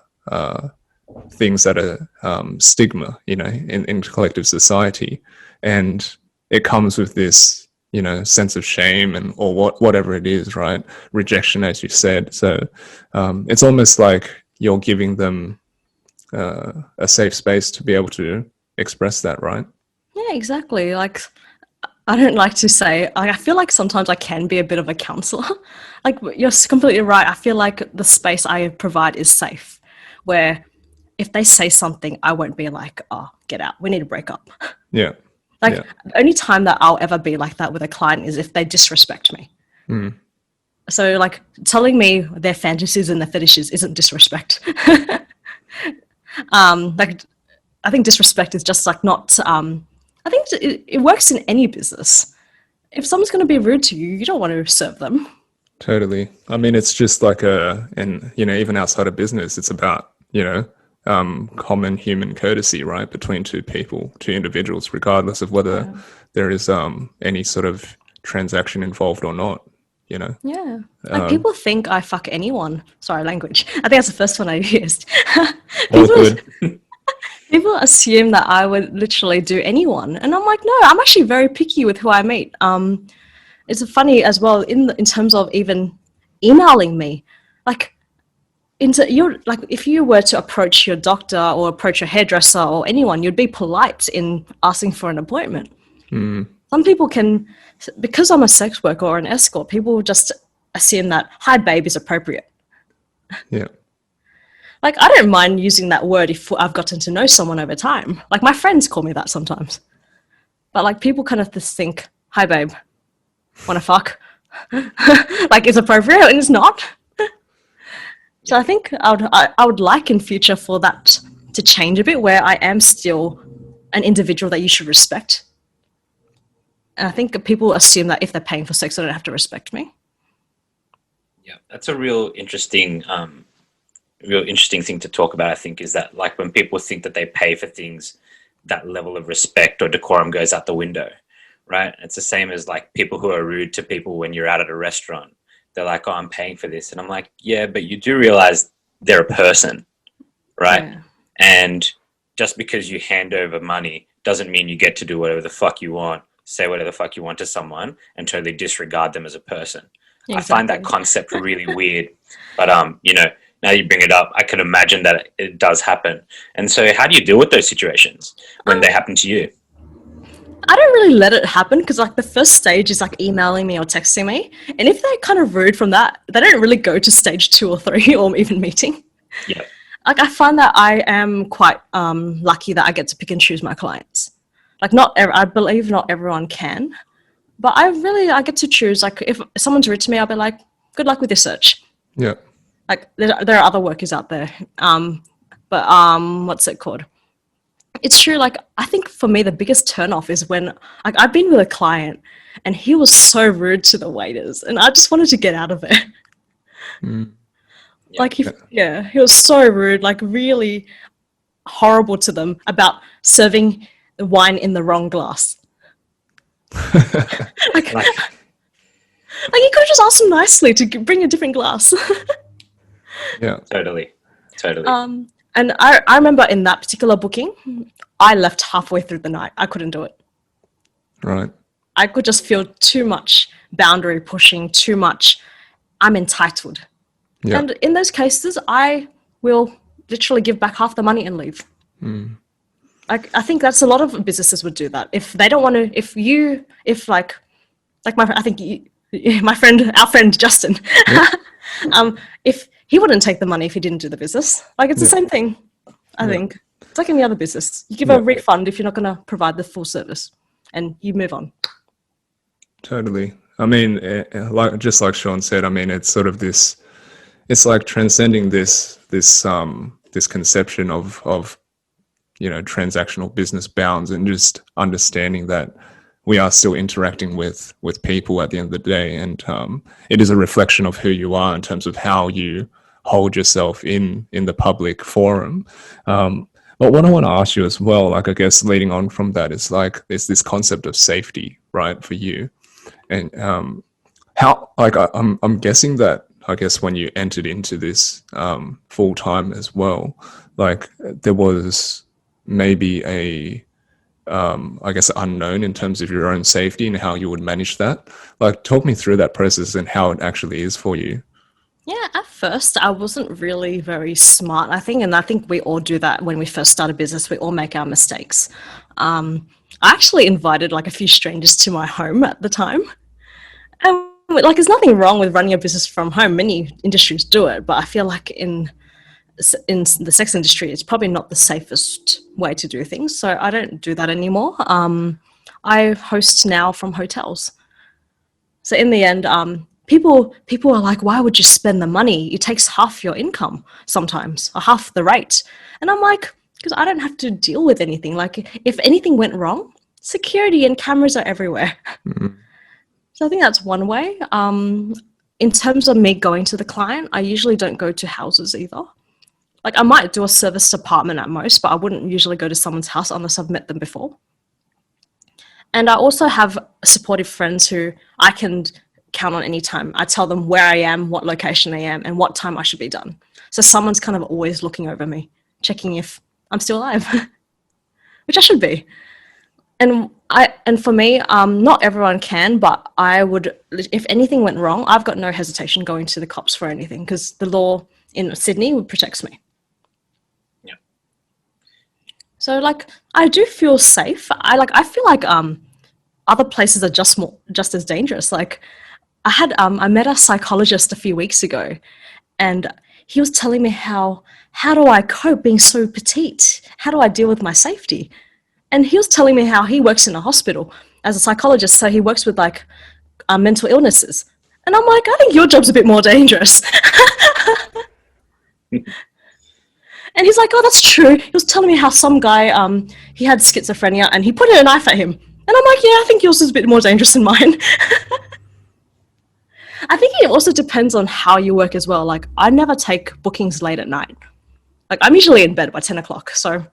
things that are stigma, in collective society. And it comes with this sense of shame and or whatever it is, right? Rejection, as you said. So it's almost like you're giving them a safe space to be able to express that, right? Yeah, exactly. Like, I don't like to say, I feel like sometimes I can be a bit of a counselor. Like, you're completely right. I feel like the space I provide is safe, where if they say something, I won't be like, oh, get out. We need to break up. Yeah. Like, Yeah. the only time that I'll ever be like that with a client is if they disrespect me. So, like, telling me their fantasies and their fetishes isn't disrespect. Like, I think disrespect is just like not. I think it works in any business. If someone's going to be rude to you, you don't want to serve them. Totally. I mean, it's just like and even outside of business, it's about, common human courtesy, right? Between two individuals, regardless of whether there is any sort of transaction involved or not, Yeah. Like, people think I fuck anyone. Sorry, language. I think that's the first one I used. All good. People assume that I would literally do anyone, and I'm like, no, I'm actually very picky with who I meet. It's funny as well in terms of even emailing me, like if you were to approach your doctor or approach your hairdresser or anyone, you'd be polite in asking for an appointment. Some people can, because I'm a sex worker or an escort, people just assume that "hi babe" is appropriate. Yeah. Like, I don't mind using that word if I've gotten to know someone over time. Like, my friends call me that sometimes. But, like, people kind of just think, "Hi, babe, wanna fuck?" Like, it's appropriate, and it's not. So I think I would like in future for that to change a bit, where I am still an individual that you should respect. And I think people assume that if they're paying for sex, they don't have to respect me. Yeah, that's a real interesting thing to talk about. I think is that, like, when people think that they pay for things, that level of respect or decorum goes out the window, right? It's the same as like people who are rude to people when you're out at a restaurant. They're like, "Oh, I'm paying for this," and I'm like, "Yeah, but you do realize they're a person, right?" Yeah. And just because you hand over money doesn't mean you get to do whatever the fuck you want, say whatever the fuck you want to someone, and totally disregard them as a person. Exactly. I find that concept really weird, but now you bring it up, I can imagine that it does happen. And so how do you deal with those situations when they happen to you? I don't really let it happen, because like the first stage is like emailing me or texting me, and if they're kind of rude from that, they don't really go to stage 2 or 3 or even meeting. Yeah. Like, I find that I am quite lucky that I get to pick and choose my clients. Like, I believe not everyone can, but I get to choose. Like, if someone's rude to me, I'll be like, "Good luck with your search." Yeah. Like, there are other workers out there. But what's it called? It's true. Like, I think for me, the biggest turnoff is when, like, I've been with a client and he was so rude to the waiters, and I just wanted to get out of it. Like, he was so rude, like really horrible to them about serving the wine in the wrong glass. Like, you could have just asked him nicely to bring a different glass. Yeah. Totally. And I remember in that particular booking, I left halfway through the night. I couldn't do it. Right. I could just feel too much boundary pushing, too much, I'm entitled. Yeah. And in those cases, I will literally give back half the money and leave. I think that's a lot of businesses would do that. If they don't want to, our friend Justin, if he wouldn't take the money if he didn't do the business. Like, it's the same thing, I think. It's like any other business. You give a refund if you're not going to provide the full service, and you move on. Totally. I mean, just like Shaun said, I mean, it's sort of this, it's like transcending this conception of transactional business bounds, and just understanding that we are still interacting with people at the end of the day, and it is a reflection of who you are in terms of how you hold yourself in the public forum. But what I want to ask you as well, like, I guess leading on from that, is like there's this concept of safety, right, for you, and how, like, I'm guessing that, I guess, when you entered into this full time as well, like there was maybe I guess, unknown in terms of your own safety and how you would manage that? Like, talk me through that process and how it actually is for you. Yeah, at first I wasn't really very smart, I think, and I think we all do that when we first start a business. We all make our mistakes. I actually invited like a few strangers to my home at the time. And like, there's nothing wrong with running a business from home. Many industries do it, but I feel like in the sex industry, it's probably not the safest way to do things. So I don't do that anymore. I host now from hotels. So in the end, people are like, why would you spend the money? It takes half your income sometimes, or half the rate. And I'm like, because I don't have to deal with anything. Like, if anything went wrong, security and cameras are everywhere. Mm-hmm. So I think that's one way. In terms of me going to the client, I usually don't go to houses either. Like, I might do a service apartment at most, but I wouldn't usually go to someone's house unless I've met them before. And I also have supportive friends who I can count on any time. I tell them where I am, what location I am, and what time I should be done. So someone's kind of always looking over me, checking if I'm still alive, which I should be. And for me, not everyone can, but I would, if anything went wrong, I've got no hesitation going to the cops for anything, because the law in Sydney protects me. Yeah. So like, I do feel safe. I feel like other places are just as dangerous. Like, I met a psychologist a few weeks ago, and he was telling me how do I cope being so petite? How do I deal with my safety? And he was telling me how he works in a hospital as a psychologist, so he works with like mental illnesses. And I'm like, I think your job's a bit more dangerous. And he's like, oh, that's true. He was telling me how some guy, he had schizophrenia and he pointed a knife at him. And I'm like, yeah, I think yours is a bit more dangerous than mine. I think it also depends on how you work as well. Like, I never take bookings late at night. Like, I'm usually in bed by 10 o'clock, so.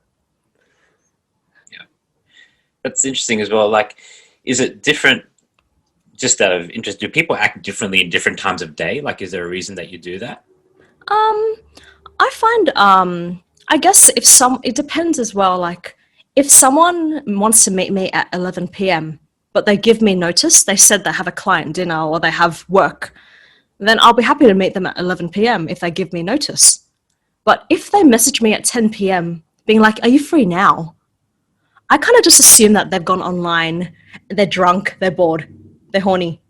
That's interesting as well. Like, is it different, just out of interest, do people act differently in different times of day? Like, is there a reason that you do that? I find, I guess it depends as well. Like, if someone wants to meet me at 11 p.m., but they give me notice, they said they have a client dinner or they have work, then I'll be happy to meet them at 11 p.m. if they give me notice. But if they message me at 10 p.m. being like, are you free now? I kind of just assume that they've gone online, they're drunk, they're bored, they're horny,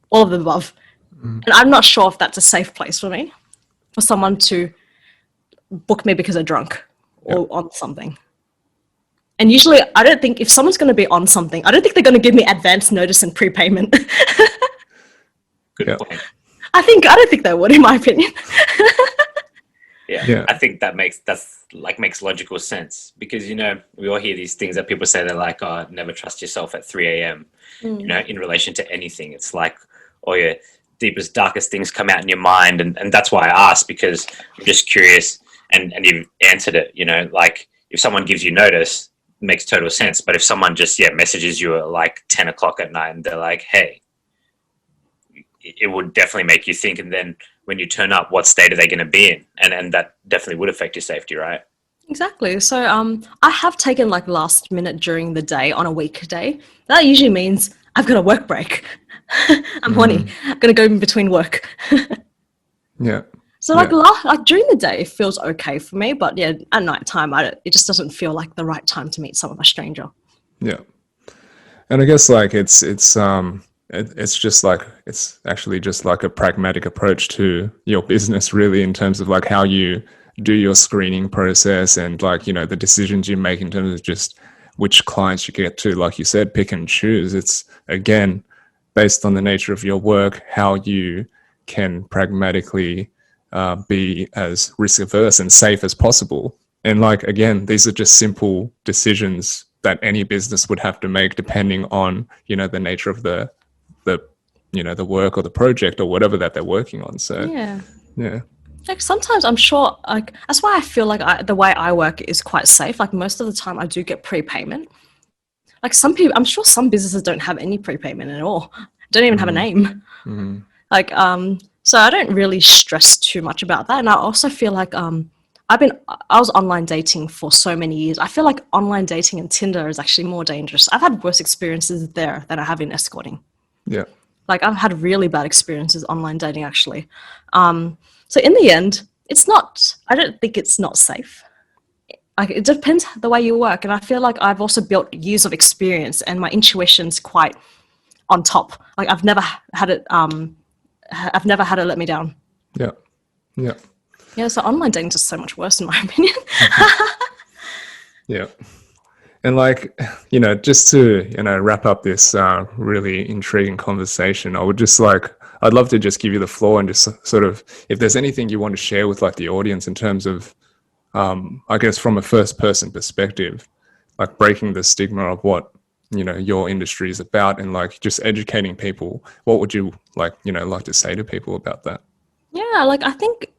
all of the above. And I'm not sure if that's a safe place for me, for someone to book me because they're drunk or on something. And usually, I don't think, if someone's going to be on something, I don't think they're going to give me advance notice and prepayment. Good point. I don't think they would, in my opinion. Yeah, I think that's makes logical sense, because, you know, we all hear these things that people say, they're like, oh, never trust yourself at 3 a.m. You know, in relation to anything. It's like all your deepest, darkest things come out in your mind, and that's why I asked, because I'm just curious, and you've answered it. You know, like, if someone gives you notice, it makes total sense. But if someone just messages you at like 10 o'clock at night and they're like, hey, it would definitely make you think, and then when you turn up, what state are they going to be in? And that definitely would affect your safety, right? Exactly. So I have taken like last minute during the day on a weekday. That usually means I've got a work break. I'm horny. I'm going to go in between work. Yeah. So like during the day, it feels okay for me. But yeah, at night time, it just doesn't feel like the right time to meet someone, a stranger. Yeah. And I guess like it's just like, it's actually just like a pragmatic approach to your business, really, in terms of like how you do your screening process and like, you know, the decisions you make in terms of just which clients you get to, like you said, pick and choose. It's, again, based on the nature of your work, how you can pragmatically be as risk averse and safe as possible. And like, again, these are just simple decisions that any business would have to make, depending on, you know, the nature of the you know, the work or the project or whatever that they're working on. So yeah. Like, sometimes I'm sure, like, that's why I feel like the way I work is quite safe. Like, most of the time I do get prepayment. Like, some people, I'm sure some businesses don't have any prepayment at all. Don't even have a name. Like, so I don't really stress too much about that. And I also feel like I was online dating for so many years. I feel like online dating and Tinder is actually more dangerous. I've had worse experiences there than I have in escorting. Yeah. Like I've had really bad experiences online dating actually. So in the end, it's not. I don't think it's not safe. Like it depends the way you work, and I feel like I've also built years of experience, and my intuition's quite on top. Like I've never had it. I've never had it let me down. Yeah. Yeah. Yeah. So online dating is just so much worse, in my opinion. Yeah. And like, just to, wrap up this really intriguing conversation, I'd love to just give you the floor and just sort of, if there's anything you want to share with like the audience in terms of, I guess from a first person perspective, like breaking the stigma of what, your industry is about and like just educating people, what would you like to say to people about that? Yeah, like I think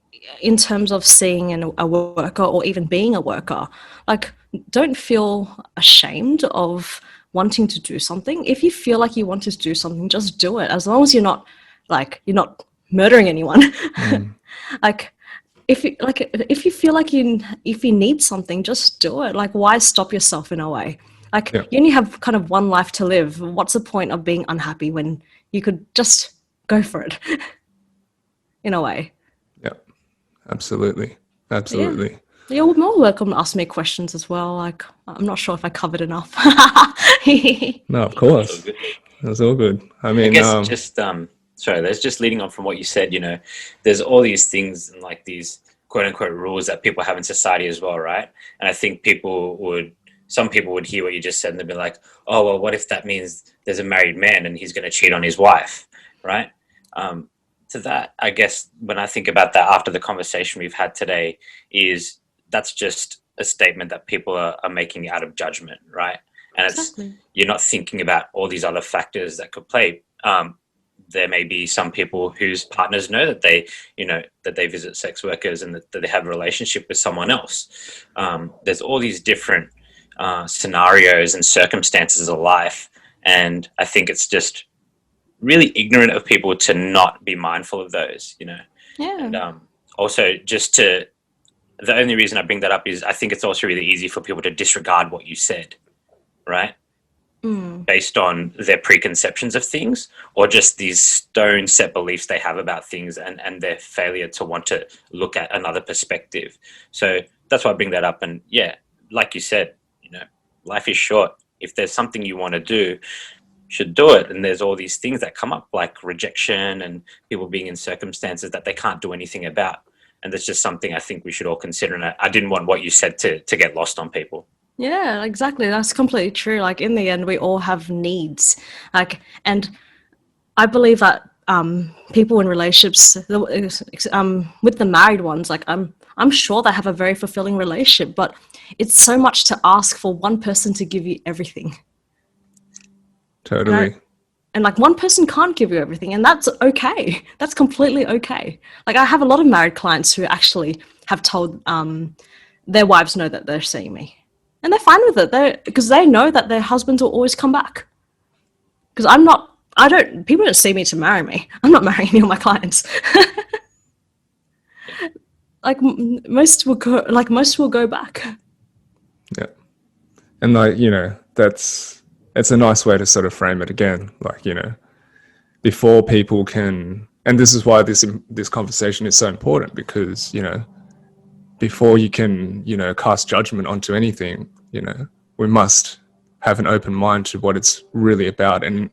in terms of seeing a worker or even being a worker, like don't feel ashamed of wanting to do something. If you feel like you want to do something, just do it. As long as you're not murdering anyone. Like if you feel like if you need something, just do it. Like why stop yourself in a way? Like you only have kind of one life to live. What's the point of being unhappy when you could just go for it? In a way. Yeah, absolutely. Absolutely. Yeah. You're more welcome to ask me questions as well. Like, I'm not sure if I covered enough. No, of course. That's all good. I mean, I guess sorry, that's just leading on from what you said, there's all these things and like these quote unquote rules that people have in society as well, right? And I think some people would hear what you just said and they'd be like, oh, well, what if that means there's a married man and he's going to cheat on his wife, right? To that, I guess when I think about that after the conversation we've had today, is that's just a statement that people are making out of judgment, right? And exactly. You're not thinking about all these other factors that could play. There may be some people whose partners know that they visit sex workers and that they have a relationship with someone else. There's all these different scenarios and circumstances of life, and I think it's just really ignorant of people to not be mindful of those, Yeah. And also the only reason I bring that up is I think it's also really easy for people to disregard what you said, right? Based on their preconceptions of things or just these stone set beliefs they have about things and their failure to want to look at another perspective. So that's why I bring that up. And yeah, like you said, life is short. If there's something you want to do, should do it. And there's all these things that come up like rejection and people being in circumstances that they can't do anything about. And that's just something I think we should all consider. And I didn't want what you said to get lost on people. Yeah, exactly. That's completely true. Like in the end, we all have needs. Like, and I believe that people in relationships, with the married ones, like I'm sure they have a very fulfilling relationship, but it's so much to ask for one person to give you everything. Totally. And like one person can't give you everything, and that's okay. That's completely okay. Like I have a lot of married clients who actually have told their wives know that they're seeing me, and they're fine with it. Because they know that their husbands will always come back. Because people don't see me to marry me. I'm not marrying any of my clients. Like most will go back. Yeah, and like it's a nice way to sort of frame it again, like, before people can, and this is why this conversation is so important, because, before you can, cast judgment onto anything, we must have an open mind to what it's really about. And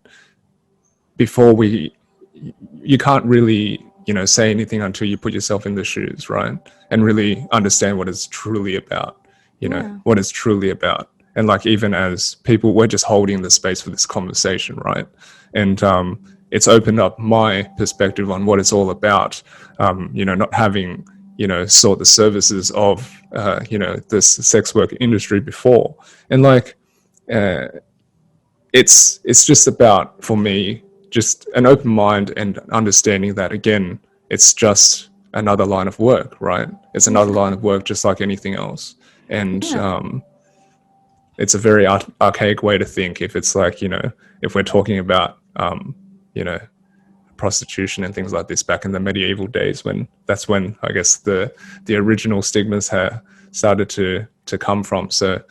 before you can't really, say anything until you put yourself in the shoes, right? And really understand what it's truly about, what it's truly about. And like, even as people, we're just holding the space for this conversation, right? And it's opened up my perspective on what it's all about. Not having, sought the services of, this sex work industry before. And like, it's just about, for me, just an open mind and understanding that, again, it's just another line of work, right? It's another line of work, just like anything else. And, it's a very archaic way to think if it's like, if we're talking about, prostitution and things like this back in the medieval days, when I guess the original stigmas started to come from. So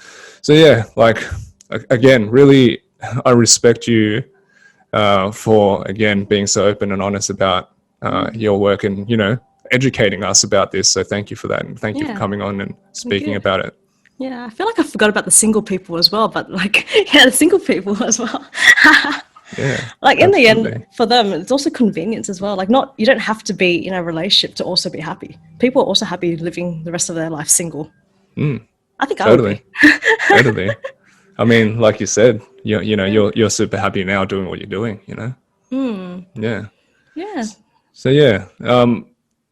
yeah, like, again, really, I respect you for, again, being so open and honest about your work and, you know, educating us about this. So thank you for that, and thank you for coming on and speaking about it. Yeah, I feel like I forgot about the single people as well, but like, yeah, the single people as well. Yeah, like in the absolutely. end, for them, it's also convenience as well. Like, you don't have to be in a relationship to also be happy. People are also happy living the rest of their life single. I think I would Totally. be. Totally. I mean, like you said, you're super happy now doing what you're doing, you know? Yeah. Yeah. So yeah,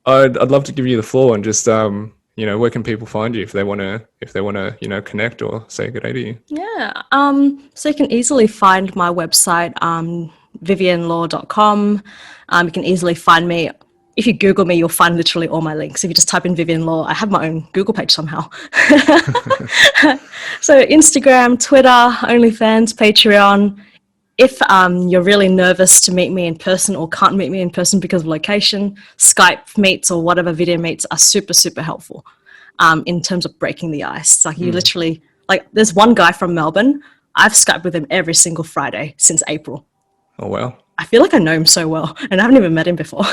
I'd love to give you the floor and just you know, where can people find you if they want to you know, connect or say good day to you? Yeah. So you can easily find my website, viviennelaw.com. You can easily find me. If you Google me, you'll find literally all my links. If you just type in Vivienne Law, I have my own Google page somehow. So Instagram, Twitter, OnlyFans, Patreon. If you're really nervous to meet me in person or can't meet me in person because of location, Skype meets or whatever video meets are super, super helpful in terms of breaking the ice. It's like you literally, like, there's one guy from Melbourne. I've Skyped with him every single Friday since April. Oh, wow. I feel like I know him so well, and I haven't even met him before.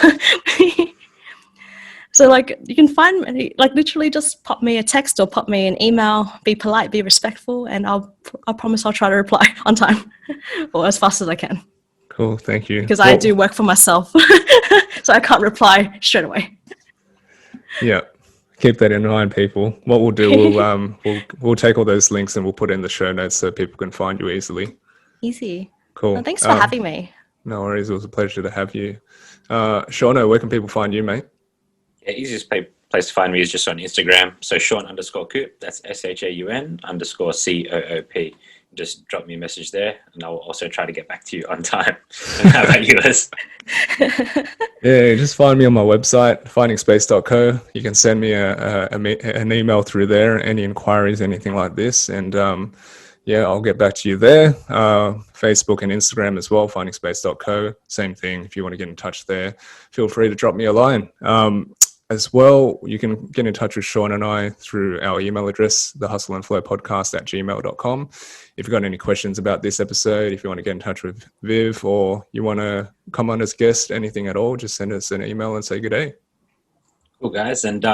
So, like, you can find me, like, literally just pop me a text or pop me an email, be polite, be respectful, and I promise I'll try to reply on time or as fast as I can. Cool, thank you. Because I do work for myself, so I can't reply straight away. Yeah, keep that in mind, people. What we'll do, we'll take all those links and we'll put in the show notes so people can find you easily. Easy. Cool. Well, thanks for having me. No worries, it was a pleasure to have you. Shaun, where can people find you, mate? Yeah, easiest place to find me is just on Instagram. So Shaun_Coop, that's SHAUN_COOP. Just drop me a message there, and I'll also try to get back to you on time. And how about you, Liz? Yeah, just find me on my website, findingspace.co. You can send me an email through there, any inquiries, anything like this, and yeah, I'll get back to you there. Facebook and Instagram as well, findingspace.co. Same thing. If you want to get in touch there, feel free to drop me a line. As well, you can get in touch with Shaun and I through our email address, thehustleandflowpodcast@gmail.com. If you've got any questions about this episode, if you want to get in touch with Viv, or you want to come on as guest, anything at all, just send us an email and say good day. Cool, guys. And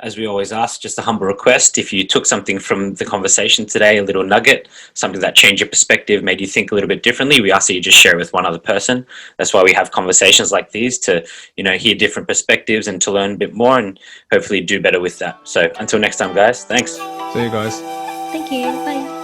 as we always ask, just a humble request, if you took something from the conversation today, a little nugget, something that changed your perspective, made you think a little bit differently, we ask that you just share it with one other person. That's why we have conversations like these, to, you know, hear different perspectives and to learn a bit more and hopefully do better with that. So until next time, guys, thanks. See you guys. Thank you. Bye.